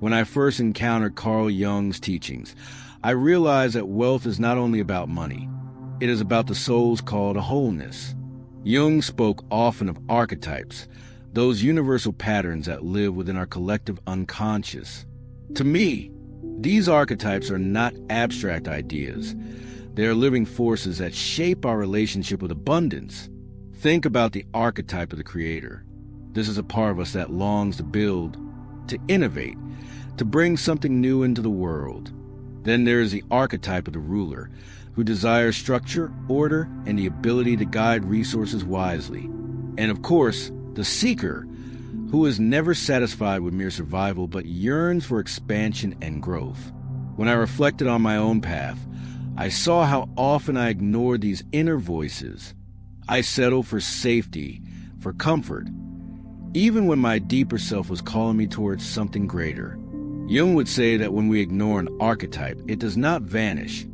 When I first encountered Carl Jung's teachings, I realized that wealth is not only about money, it is about the soul's call to wholeness. Jung spoke often of archetypes, those universal patterns that live within our collective unconscious. To me, these archetypes are not abstract ideas. They are living forces that shape our relationship with abundance. Think about the archetype of the Creator. This is a part of us that longs to build, to innovate, to bring something new into the world. Then there is the archetype of the ruler, who desires structure, order, and the ability to guide resources wisely. And of course, the seeker, who is never satisfied with mere survival but yearns for expansion and growth. When I reflected on my own path, I saw how often I ignored these inner voices. I settled for safety, for comfort, even when my deeper self was calling me towards something greater. Jung would say that when we ignore an archetype, it does not vanish.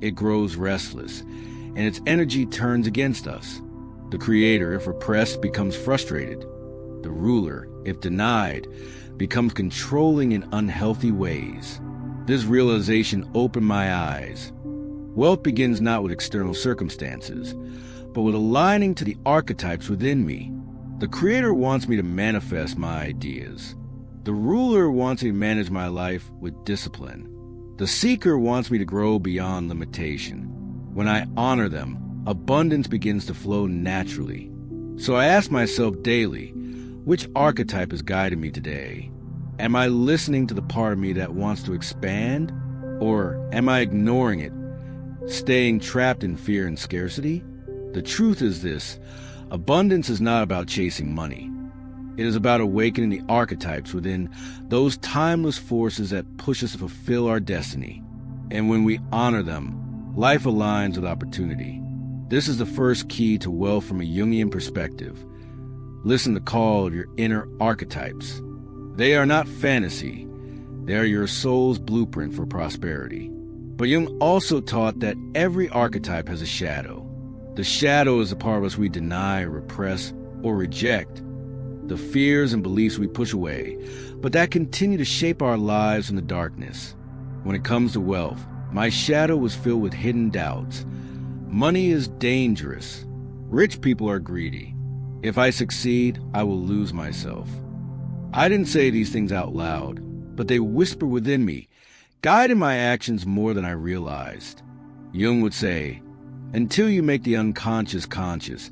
It grows restless, and its energy turns against us. The Creator, if repressed, becomes frustrated. The ruler, if denied, becomes controlling in unhealthy ways. This realization opened my eyes. Wealth begins not with external circumstances, but with aligning to the archetypes within me. The Creator wants me to manifest my ideas. The ruler wants me to manage my life with discipline. The seeker wants me to grow beyond limitation. When I honor them, abundance begins to flow naturally. So I ask myself daily, which archetype is guiding me today? Am I listening to the part of me that wants to expand? Or am I ignoring it, staying trapped in fear and scarcity? The truth is this: abundance is not about chasing money. It is about awakening the archetypes within, those timeless forces that push us to fulfill our destiny. And when we honor them, life aligns with opportunity. This is the first key to wealth from a Jungian perspective. Listen to the call of your inner archetypes. They are not fantasy. They are your soul's blueprint for prosperity. But Jung also taught that every archetype has a shadow. The shadow is the part of us we deny, repress, or reject. The fears and beliefs we push away, but that continue to shape our lives in the darkness. When it comes to wealth, my shadow was filled with hidden doubts. Money is dangerous. Rich people are greedy. If I succeed, I will lose myself. I didn't say these things out loud, but they whisper within me, guiding my actions more than I realized. Jung would say, until you make the unconscious conscious,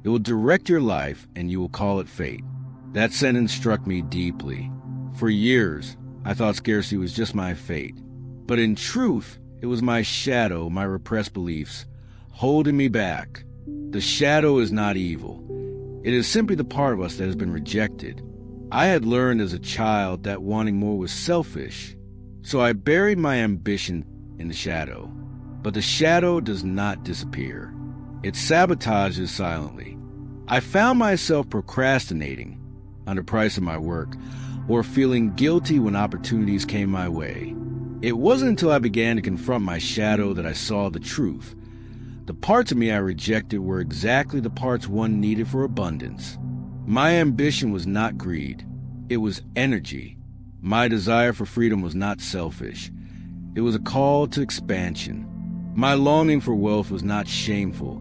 it will direct your life and you will call it fate. That sentence struck me deeply. For years, I thought scarcity was just my fate. But in truth, it was my shadow, my repressed beliefs, holding me back. The shadow is not evil. It is simply the part of us that has been rejected. I had learned as a child that wanting more was selfish, so I buried my ambition in the shadow. But the shadow does not disappear. It sabotages silently. I found myself procrastinating under price of my work, or feeling guilty when opportunities came my way. It wasn't until I began to confront my shadow that I saw the truth. The parts of me I rejected were exactly the parts one needed for abundance. My ambition was not greed. It was energy. My desire for freedom was not selfish. It was a call to expansion. My longing for wealth was not shameful.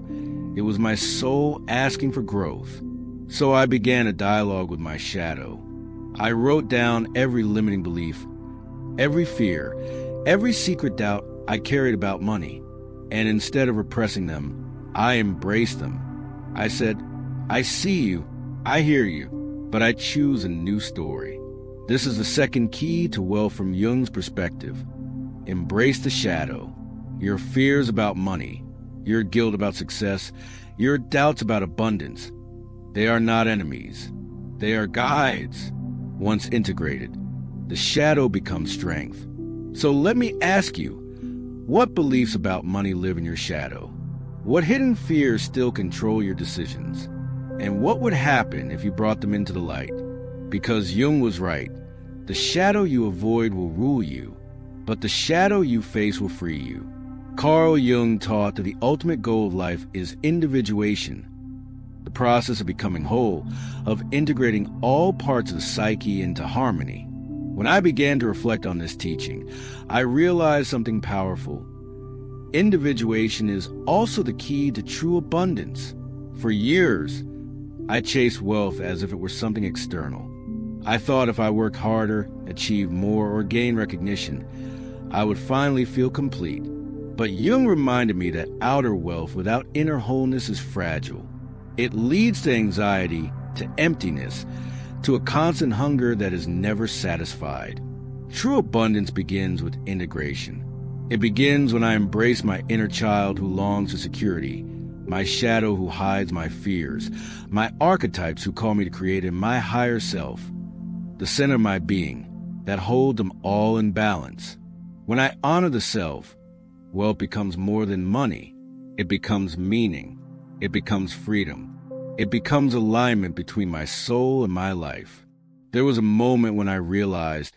It was my soul asking for growth. So I began a dialogue with my shadow. I wrote down every limiting belief, every fear, every secret doubt I carried about money. And instead of repressing them, I embraced them. I said, I see you, I hear you, but I choose a new story. This is the second key to wealth from Jung's perspective. Embrace the shadow. Your fears about money, your guilt about success, your doubts about abundance. They are not enemies. They are guides. Once integrated, the shadow becomes strength. So let me ask you, what beliefs about money live in your shadow? What hidden fears still control your decisions? And what would happen if you brought them into the light? Because Jung was right. The shadow you avoid will rule you, but the shadow you face will free you. Carl Jung taught that the ultimate goal of life is individuation, the process of becoming whole, of integrating all parts of the psyche into harmony. When I began to reflect on this teaching, I realized something powerful. Individuation is also the key to true abundance. For years, I chased wealth as if it were something external. I thought if I worked harder, achieved more, or gained recognition, I would finally feel complete. But Jung reminded me that outer wealth without inner wholeness is fragile. It leads to anxiety, to emptiness, to a constant hunger that is never satisfied. True abundance begins with integration. It begins when I embrace my inner child who longs for security, my shadow who hides my fears, my archetypes who call me to create in my higher self, the center of my being, that hold them all in balance. When I honor the self, wealth becomes more than money. It becomes meaning. It becomes freedom. It becomes alignment between my soul and my life. There was a moment when I realized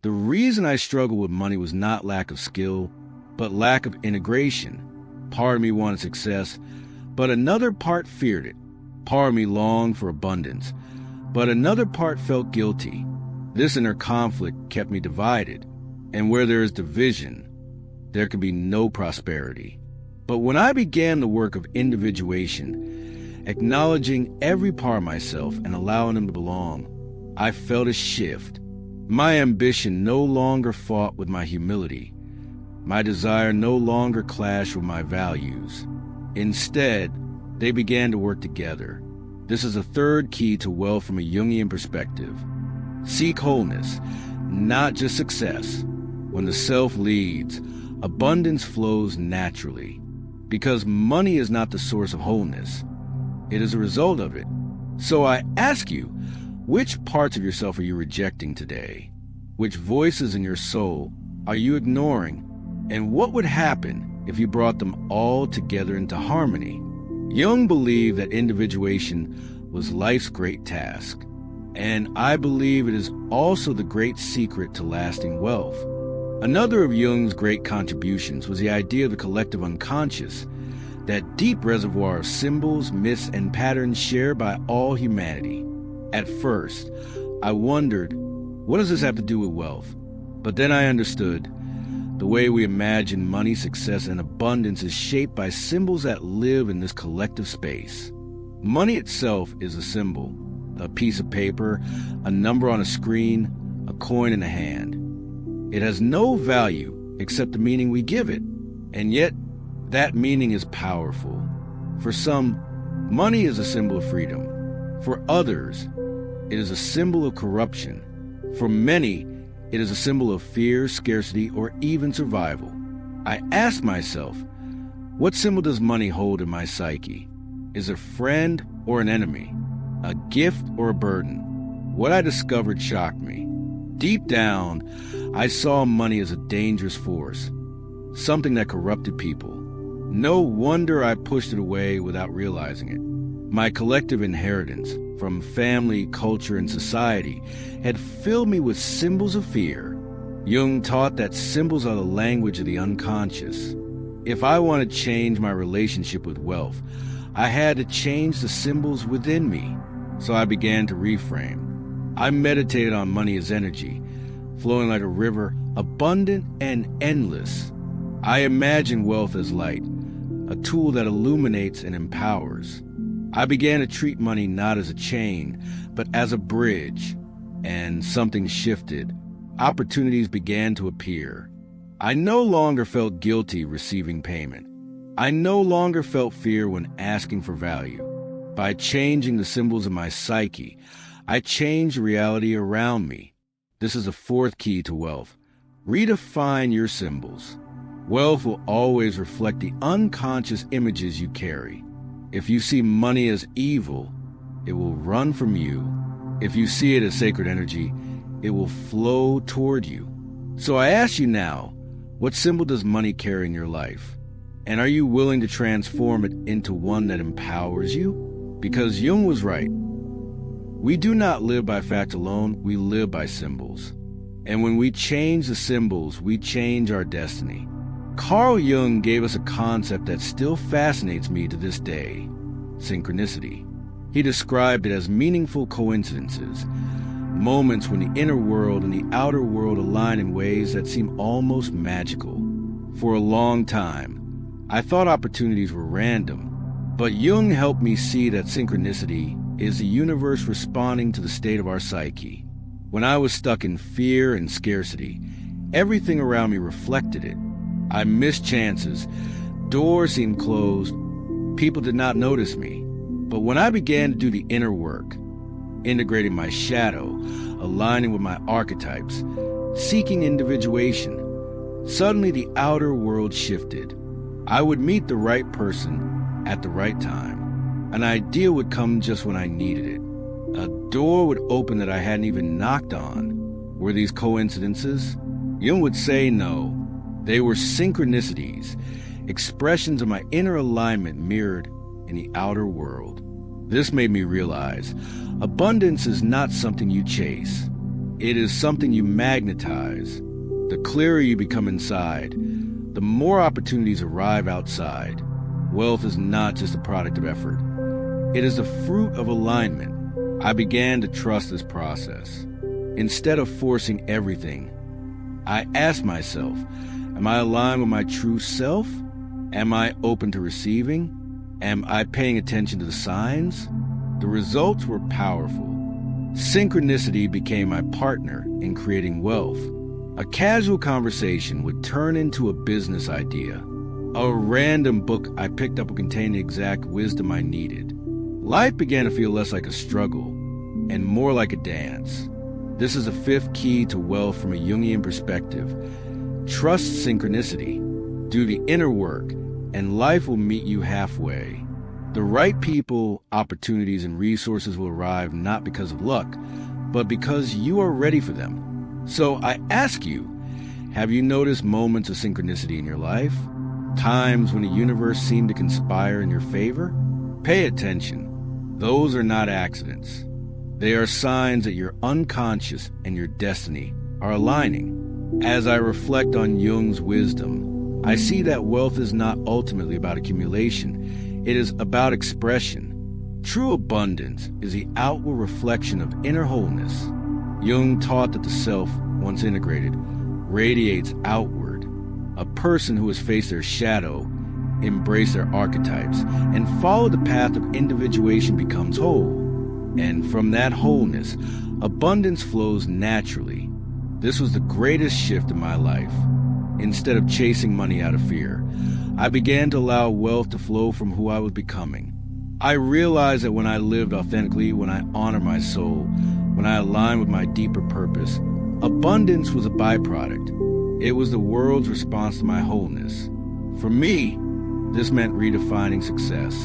the reason I struggled with money was not lack of skill, but lack of integration. Part of me wanted success, but another part feared it. Part of me longed for abundance, but another part felt guilty. This inner conflict kept me divided, and where there is division, there can be no prosperity. But when I began the work of individuation, acknowledging every part of myself and allowing them to belong, I felt a shift. My ambition no longer fought with my humility. My desire no longer clashed with my values. Instead, they began to work together. This is a third key to wealth from a Jungian perspective. Seek wholeness, not just success. When the self leads, abundance flows naturally. Because money is not the source of wholeness. It is a result of it. So I ask you, which parts of yourself are you rejecting today? Which voices in your soul are you ignoring? And what would happen if you brought them all together into harmony? Jung believed that individuation was life's great task. And I believe it is also the great secret to lasting wealth. Another of Jung's great contributions was the idea of the collective unconscious, that deep reservoir of symbols, myths, and patterns shared by all humanity. At first, I wondered, what does this have to do with wealth? But then I understood. The way we imagine money, success, and abundance is shaped by symbols that live in this collective space. Money itself is a symbol, a piece of paper, a number on a screen, a coin in a hand. It has no value except the meaning we give it, and yet that meaning is powerful. For some, money is a symbol of freedom. For others, it is a symbol of corruption. For many, it is a symbol of fear, scarcity, or even survival. I ask myself, what symbol does money hold in my psyche? Is it a friend or an enemy? A gift or a burden? What I discovered shocked me. Deep down, I saw money as a dangerous force, something that corrupted people. No wonder I pushed it away without realizing it. My collective inheritance from family, culture, and society had filled me with symbols of fear. Jung taught that symbols are the language of the unconscious. If I wanted to change my relationship with wealth, I had to change the symbols within me. So I began to reframe. I meditated on money as energy, flowing like a river, abundant and endless. I imagined wealth as light, a tool that illuminates and empowers. I began to treat money not as a chain, but as a bridge. And something shifted. Opportunities began to appear. I no longer felt guilty receiving payment. I no longer felt fear when asking for value. By changing the symbols of my psyche, I changed the reality around me. This is the fourth key to wealth. Redefine your symbols. Wealth will always reflect the unconscious images you carry. If you see money as evil, it will run from you. If you see it as sacred energy, it will flow toward you. So I ask you now, what symbol does money carry in your life? And are you willing to transform it into one that empowers you? Because Jung was right. We do not live by fact alone, we live by symbols. And when we change the symbols, we change our destiny. Carl Jung gave us a concept that still fascinates me to this day, synchronicity. He described it as meaningful coincidences, moments when the inner world and the outer world align in ways that seem almost magical. For a long time, I thought opportunities were random, but Jung helped me see that synchronicity is the universe responding to the state of our psyche. When I was stuck in fear and scarcity, everything around me reflected it. I missed chances, doors seemed closed, people did not notice me. But when I began to do the inner work, integrating my shadow, aligning with my archetypes, seeking individuation, suddenly the outer world shifted. I would meet the right person at the right time. An idea would come just when I needed it. A door would open that I hadn't even knocked on. Were these coincidences? Jung would say no. They were synchronicities, expressions of my inner alignment mirrored in the outer world. This made me realize abundance is not something you chase. It is something you magnetize. The clearer you become inside, the more opportunities arrive outside. Wealth is not just a product of effort. It is the fruit of alignment. I began to trust this process. Instead of forcing everything, I asked myself, am I aligned with my true self? Am I open to receiving? Am I paying attention to the signs? The results were powerful. Synchronicity became my partner in creating wealth. A casual conversation would turn into a business idea. A random book I picked up would contain the exact wisdom I needed. Life began to feel less like a struggle and more like a dance. This is the fifth key to wealth from a Jungian perspective. Trust synchronicity. Do the inner work, and life will meet you halfway. The right people, opportunities, and resources will arrive not because of luck, but because you are ready for them. So I ask you, have you noticed moments of synchronicity in your life? Times when the universe seemed to conspire in your favor? Pay attention. Those are not accidents. They are signs that your unconscious and your destiny are aligning. As I reflect on Jung's wisdom, I see that wealth is not ultimately about accumulation. It is about expression. True abundance is the outward reflection of inner wholeness. Jung taught that the self, once integrated, radiates outward. A person who has faced their shadow, embraced their archetypes, and followed the path of individuation becomes whole. And from that wholeness, abundance flows naturally. This was the greatest shift in my life. Instead of chasing money out of fear, I began to allow wealth to flow from who I was becoming. I realized that when I lived authentically, when I honored my soul, when I aligned with my deeper purpose, abundance was a byproduct. It was the world's response to my wholeness. For me, this meant redefining success.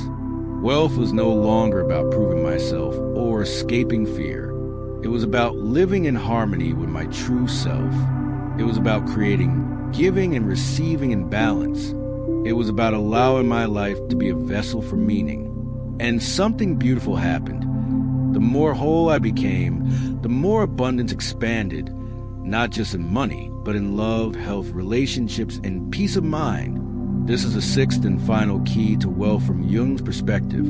Wealth was no longer about proving myself or escaping fear. It was about living in harmony with my true self. It was about creating, giving, and receiving in balance. It was about allowing my life to be a vessel for meaning. And something beautiful happened. The more whole I became, the more abundance expanded, not just in money, but in love, health, relationships, and peace of mind. This is the sixth and final key to wealth from Jung's perspective.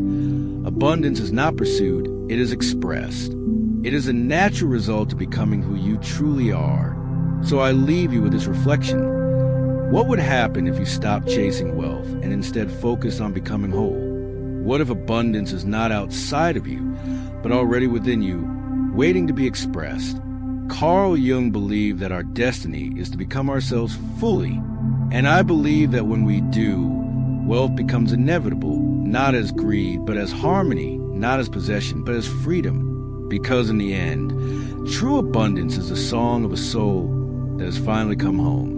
Abundance is not pursued, it is expressed. It is a natural result of becoming who you truly are. So I leave you with this reflection. What would happen if you stopped chasing wealth and instead focused on becoming whole? What if abundance is not outside of you, but already within you, waiting to be expressed? Carl Jung believed that our destiny is to become ourselves fully. And I believe that when we do, wealth becomes inevitable, not as greed, but as harmony, not as possession, but as freedom. Because in the end, true abundance is the song of a soul that has finally come home.